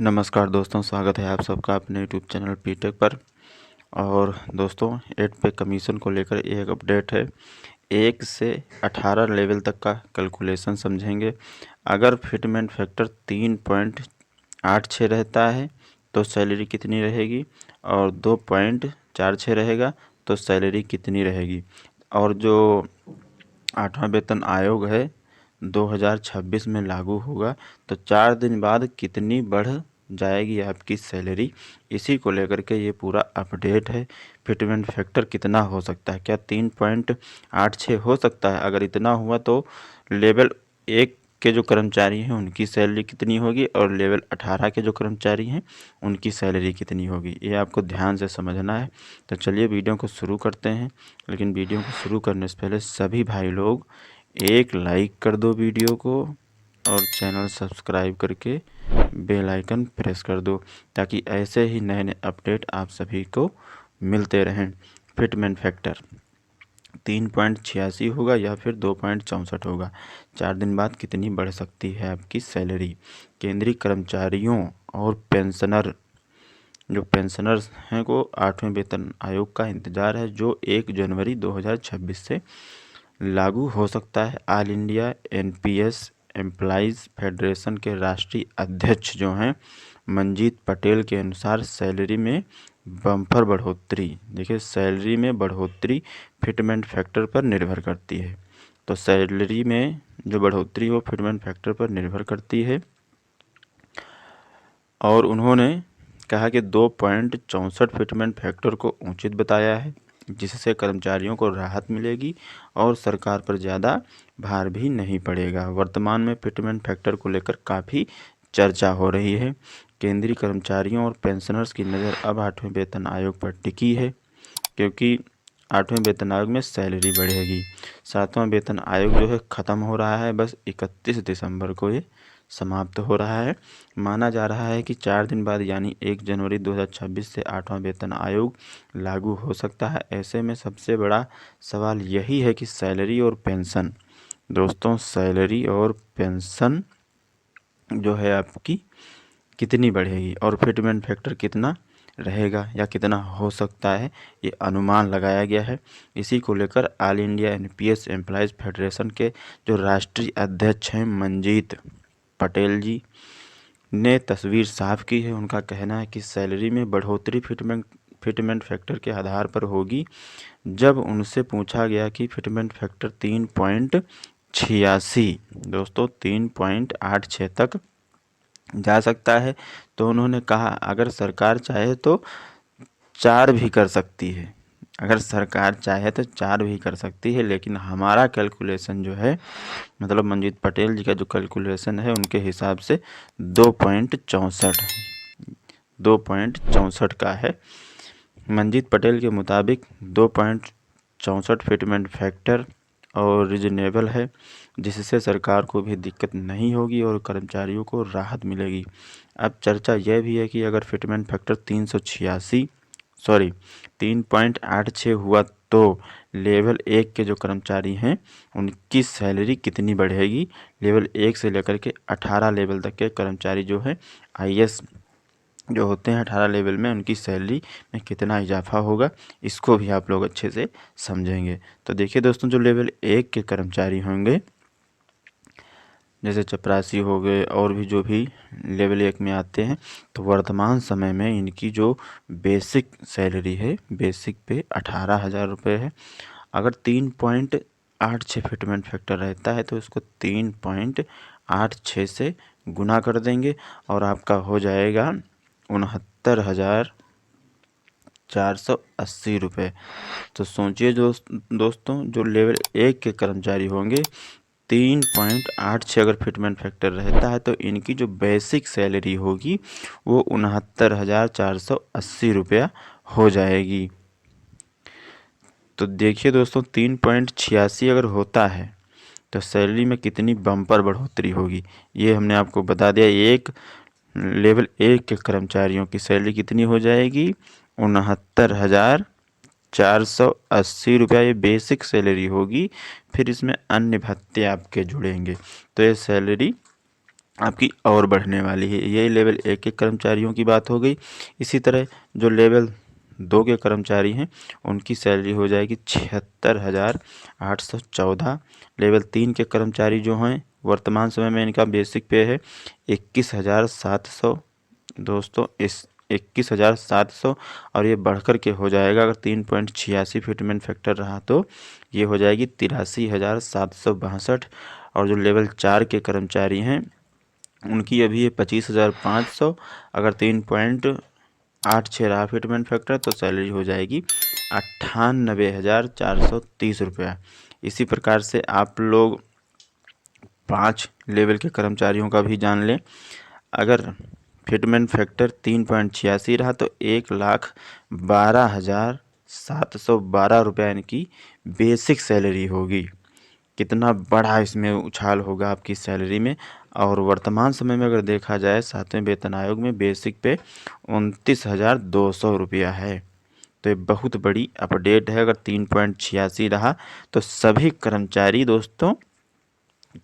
नमस्कार दोस्तों, स्वागत है आप सबका अपने यूट्यूब चैनल पीटेक पर। और दोस्तों 8 पे कमीशन को लेकर एक अपडेट है। 1 से 18 लेवल तक का कैलकुलेशन समझेंगे। अगर फिटमेंट फैक्टर 3.86 रहता है तो सैलरी कितनी रहेगी, और 2.46 रहेगा तो सैलरी कितनी रहेगी। और जो 8वां वेतन आयोग है 2026 में लागू होगा तो 4 दिन बाद कितनी बढ़ जाएगी आपकी सैलरी, इसी को लेकर के ये पूरा अपडेट है। फिटमेंट फैक्टर कितना हो सकता है, क्या 3.86 हो सकता है? अगर इतना हुआ तो लेवल 1 के जो कर्मचारी हैं उनकी सैलरी कितनी होगी, और लेवल 18 के जो कर्मचारी हैं उनकी सैलरी कितनी होगी, ये आपको ध्यान से समझना है। तो चलिए वीडियो को शुरू करते हैं। लेकिन वीडियो को शुरू करने से पहले सभी भाई लोग एक लाइक कर दो वीडियो को, और चैनल सब्सक्राइब करके बेल आइकन प्रेस कर दो, ताकि ऐसे ही नए नए अपडेट आप सभी को मिलते रहें। फिटमेंट फैक्टर 3.86 होगा या फिर 2.64 होगा। 4 दिन बाद कितनी बढ़ सकती है आपकी सैलरी। केंद्रीय कर्मचारियों और पेंशनर जो पेंशनर्स हैं को 8वें वेतन आयोग का इंतज़ार है, जो 1 जनवरी 2026 से लागू हो सकता है। All India NPS employees federation के राष्ट्रीय अध्यक्ष जो हैं मंजीत पटेल के अनुसार सैलरी में बम्पर बढ़ोतरी, देखिए सैलरी में बढ़ोतरी फिटमेंट फैक्टर पर निर्भर करती है। तो सैलरी में जो बढ़ोतरी हो फिटमेंट फैक्टर पर निर्भर करती है। और उन्होंने कहा कि 2.64 फिटमेंट फैक्टर को उचित बताया है, जिससे कर्मचारियों को राहत मिलेगी और सरकार पर ज़्यादा भार भी नहीं पड़ेगा। वर्तमान में फिटमेंट फैक्टर को लेकर काफ़ी चर्चा हो रही है। केंद्रीय कर्मचारियों और पेंशनर्स की नज़र अब 8वें वेतन आयोग पर टिकी है, क्योंकि 8वें वेतन आयोग में सैलरी बढ़ेगी। 7वां वेतन आयोग जो है ख़त्म हो रहा है, बस 31 दिसंबर को ये समाप्त हो रहा है। माना जा रहा है कि 4 दिन बाद यानी 1 जनवरी 2026 से 8वां वेतन आयोग लागू हो सकता है। ऐसे में सबसे बड़ा सवाल यही है कि सैलरी और पेंशन, दोस्तों सैलरी और पेंशन जो है आपकी कितनी बढ़ेगी, और फिटमेंट फैक्टर कितना रहेगा या कितना हो सकता है, ये अनुमान लगाया गया है। इसी को लेकर all India NPS employees federation के जो राष्ट्रीय अध्यक्ष हैं मंजीत पटेल जी ने तस्वीर साफ की है। उनका कहना है कि सैलरी में बढ़ोतरी फिटमेंट फैक्टर के आधार पर होगी। जब उनसे पूछा गया कि फिटमेंट फैक्टर 3.86 दोस्तों 3.86 तक जा सकता है, तो उन्होंने कहा अगर सरकार चाहे तो 4 भी कर सकती है। अगर सरकार चाहे तो 4 भी कर सकती है, लेकिन हमारा कैलकुलेशन जो है, मतलब मंजीत पटेल जी का जो कैलकुलेशन है उनके हिसाब से 2.64 का है। मंजीत पटेल के मुताबिक 2.64 फिटमेंट फैक्टर और रीजनेबल है, जिससे सरकार को भी दिक्कत नहीं होगी और कर्मचारियों को राहत मिलेगी। अब चर्चा यह भी है कि अगर फिटमेंट फैक्टर 3.86 हुआ तो लेवल 1 के जो कर्मचारी हैं उनकी सैलरी कितनी बढ़ेगी। लेवल 1 से लेकर के 18 लेवल तक के कर्मचारी जो हैं आईएएस जो होते हैं 18 लेवल में, उनकी सैलरी में कितना इजाफा होगा, इसको भी आप लोग अच्छे से समझेंगे। तो देखिए दोस्तों, जो लेवल 1 के कर्मचारी होंगे जैसे चपरासी हो गए और भी जो भी लेवल 1 में आते हैं, तो वर्तमान समय में इनकी जो बेसिक सैलरी है, बेसिक पे 18,000 रुपये है। अगर 3.86 फिटमेंट फैक्टर रहता है तो इसको 3.86 से गुना कर देंगे और आपका हो जाएगा 69,480 रुपये। तो सोचिए दोस्तों, जो लेवल 1 के कर्मचारी होंगे 3.86 अगर फिटमेंट फैक्टर रहता है तो इनकी जो बेसिक सैलरी होगी वो 69,480 रुपया हो जाएगी। तो देखिए दोस्तों, 3.86 अगर होता है तो सैलरी में कितनी बम्पर बढ़ोतरी होगी, ये हमने आपको बता दिया। एक लेवल 1 के कर्मचारियों की सैलरी कितनी हो जाएगी, 69,480 रुपया, ये बेसिक सैलरी होगी। फिर इसमें अन्य भत्ते आपके जुड़ेंगे, तो ये सैलरी आपकी और बढ़ने वाली है। ये लेवल 1 के कर्मचारियों की बात हो गई। इसी तरह जो लेवल 2 के कर्मचारी हैं उनकी सैलरी हो जाएगी 76,814। लेवल 3 के कर्मचारी जो हैं वर्तमान समय में इनका बेसिक पे है 21,700 दोस्तों, इस 21,700 और ये बढ़कर के हो जाएगा अगर 3.86 फिटमेंट फैक्टर रहा तो ये हो जाएगी 83,762। और जो लेवल 4 के कर्मचारी हैं उनकी अभी है 25,500। अगर 3.86 रहा फिटमेंट फैक्टर तो सैलरी हो जाएगी 98,430 रुपया। इसी प्रकार से आप लोग 5 लेवल के कर्मचारियों का भी जान लें। अगर फिटमेंट फैक्टर 3.86 रहा तो 1,12,712 रुपया इनकी बेसिक सैलरी होगी। कितना बड़ा इसमें उछाल होगा आपकी सैलरी में। और वर्तमान समय में अगर देखा जाए 7वें वेतन आयोग में बेसिक पे 29,200 रुपया है। तो ये बहुत बड़ी अपडेट है। अगर 3.86 रहा तो सभी कर्मचारी दोस्तों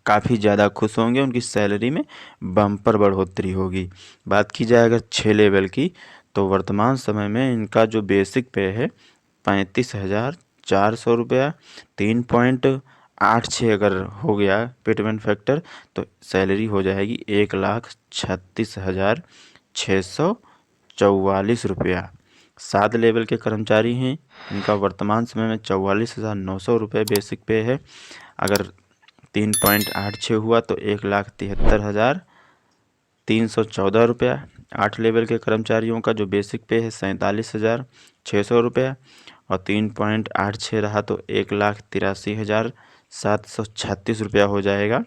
काफ़ी ज़्यादा खुश होंगे, उनकी सैलरी में बम्पर बढ़ोतरी होगी। बात की जाए अगर 6 लेवल की तो वर्तमान समय में इनका जो बेसिक पे है 35,400 रुपया। 3.86 अगर हो गया फिटमेंट फैक्टर तो सैलरी हो जाएगी 1,36,644 रुपया। 7 लेवल के कर्मचारी हैं इनका वर्तमान समय में 44,900 रुपये बेसिक पे है। अगर 3.86 हुआ तो 1,73,314 रुपया। 8 लेवल के कर्मचारियों का जो बेसिक पे है 47,600 रुपया और 3.86 रहा तो 1,83,736 रुपया हो जाएगा।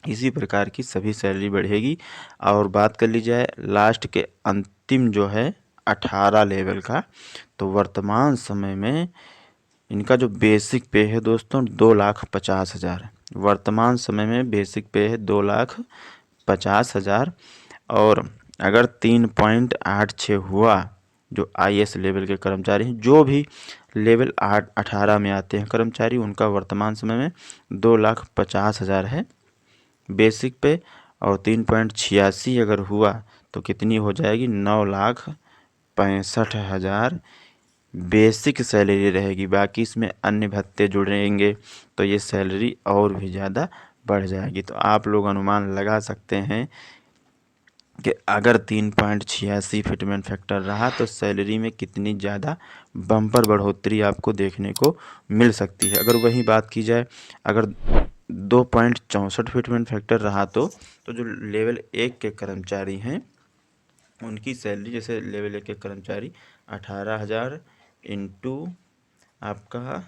इसी प्रकार की सभी सैलरी बढ़ेगी। और बात कर ली जाए लास्ट के अंतिम जो है 18 लेवल का तो वर्तमान समय में इनका जो बेसिक पे है दोस्तों 2,50,000। वर्तमान समय में बेसिक पे है 2,50,000। और अगर 3.86 हुआ जो IS लेवल के कर्मचारी हैं जो भी लेवल 18 में आते हैं कर्मचारी उनका वर्तमान समय में 2,50,000 है बेसिक पे। और 3.86 अगर हुआ तो कितनी हो जाएगी 9,65,000 बेसिक सैलरी रहेगी। बाकी इसमें अन्य भत्ते जुड़ेंगे तो ये सैलरी और भी ज़्यादा बढ़ जाएगी। तो आप लोग अनुमान लगा सकते हैं कि अगर 3.86 फिटमेंट फैक्टर रहा तो सैलरी में कितनी ज़्यादा बम्पर बढ़ोतरी आपको देखने को मिल सकती है। अगर वही बात की जाए अगर 2.64 फिटमेंट फैक्टर रहा तो जो लेवल 1 के कर्मचारी हैं उनकी सैलरी जैसे लेवल 1 के कर्मचारी 18,000 इंटू आपका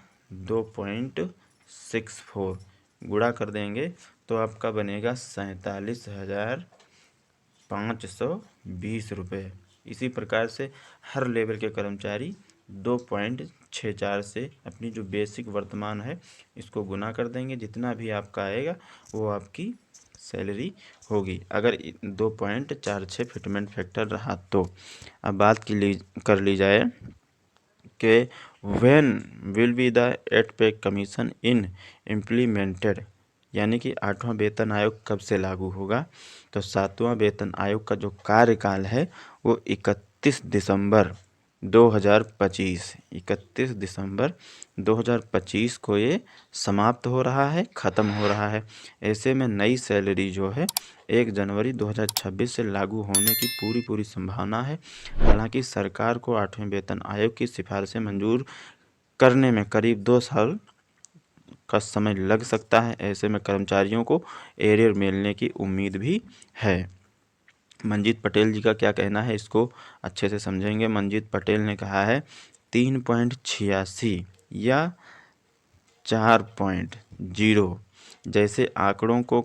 2.64 गुणा कर देंगे तो आपका बनेगा 47,520 रुपये। इसी प्रकार से हर लेवल के कर्मचारी 2.64 से अपनी जो बेसिक वर्तमान है इसको गुना कर देंगे, जितना भी आपका आएगा वो आपकी सैलरी होगी अगर 2.46 फिटमेंट फैक्टर रहा तो। अब बात कर ली जाए कि when will be the 8th पे कमीशन इन इम्प्लीमेंटेड, यानी कि 8वां वेतन आयोग कब से लागू होगा। तो 7वां वेतन आयोग का जो कार्यकाल है वो 31 दिसंबर 2025 को ये समाप्त हो रहा है, ख़त्म हो रहा है। ऐसे में नई सैलरी जो है 1 जनवरी 2026 से लागू होने की पूरी संभावना है। हालांकि सरकार को 8वें वेतन आयोग की सिफारिशें मंजूर करने में करीब 2 साल का समय लग सकता है। ऐसे में कर्मचारियों को एरियर मिलने की उम्मीद भी है। मंजीत पटेल जी का क्या कहना है इसको अच्छे से समझेंगे। मंजीत पटेल ने कहा है 3.86 या 4.0 जैसे आंकड़ों को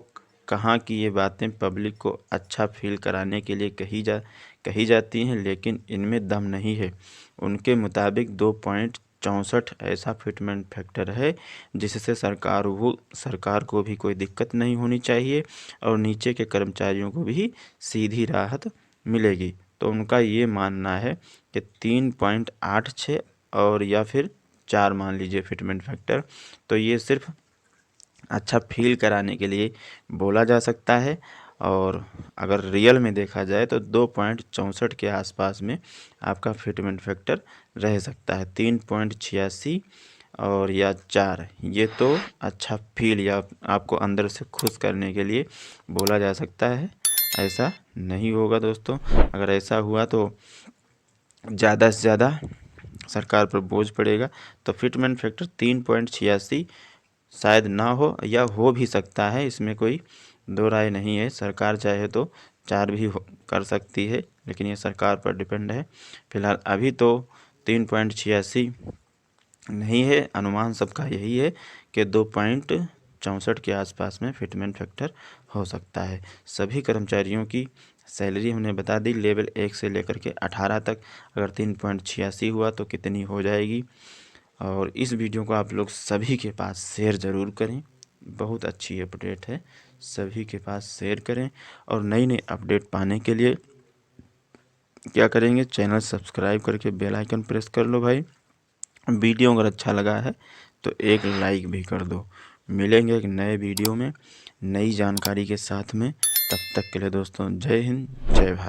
कहा कि ये बातें पब्लिक को अच्छा फील कराने के लिए कही जाती हैं, लेकिन इनमें दम नहीं है। उनके मुताबिक 2.64 ऐसा फिटमेंट फैक्टर है जिससे सरकार को भी कोई दिक्कत नहीं होनी चाहिए और नीचे के कर्मचारियों को भी सीधी राहत मिलेगी। तो उनका ये मानना है कि 3.86 और या फिर 4 मान लीजिए फिटमेंट फैक्टर, तो ये सिर्फ अच्छा फील कराने के लिए बोला जा सकता है और अगर रियल में देखा जाए तो 2.64 के आसपास में आपका फिटमेंट फैक्टर रह सकता है। 3.86 और या 4 ये तो अच्छा फील या आपको अंदर से खुश करने के लिए बोला जा सकता है। ऐसा नहीं होगा दोस्तों। अगर ऐसा हुआ तो ज़्यादा से ज़्यादा सरकार पर बोझ पड़ेगा। तो फिटमेंट फैक्टर 3.86 शायद ना हो या हो भी सकता है, इसमें कोई दो राय नहीं है। सरकार चाहे तो 4 भी कर सकती है, लेकिन ये सरकार पर डिपेंड है। फिलहाल अभी तो 3.86 नहीं है, अनुमान सबका यही है कि 2.64 के आसपास में फिटमेंट फैक्टर हो सकता है। सभी कर्मचारियों की सैलरी हमने बता दी, लेवल 1 से लेकर के 18 तक। अगर 3.86 हुआ तो कितनी हो जाएगी। और इस वीडियो को आप लोग सभी के पास शेयर ज़रूर करें, बहुत अच्छी अपडेट है, सभी के पास शेयर करें। और नई नई अपडेट पाने के लिए क्या करेंगे, चैनल सब्सक्राइब करके बेल आइकन प्रेस कर लो भाई। वीडियो अगर अच्छा लगा है तो एक लाइक भी कर दो। मिलेंगे एक नए वीडियो में नई जानकारी के साथ में। तब तक के लिए दोस्तों जय हिंद, जय भारत।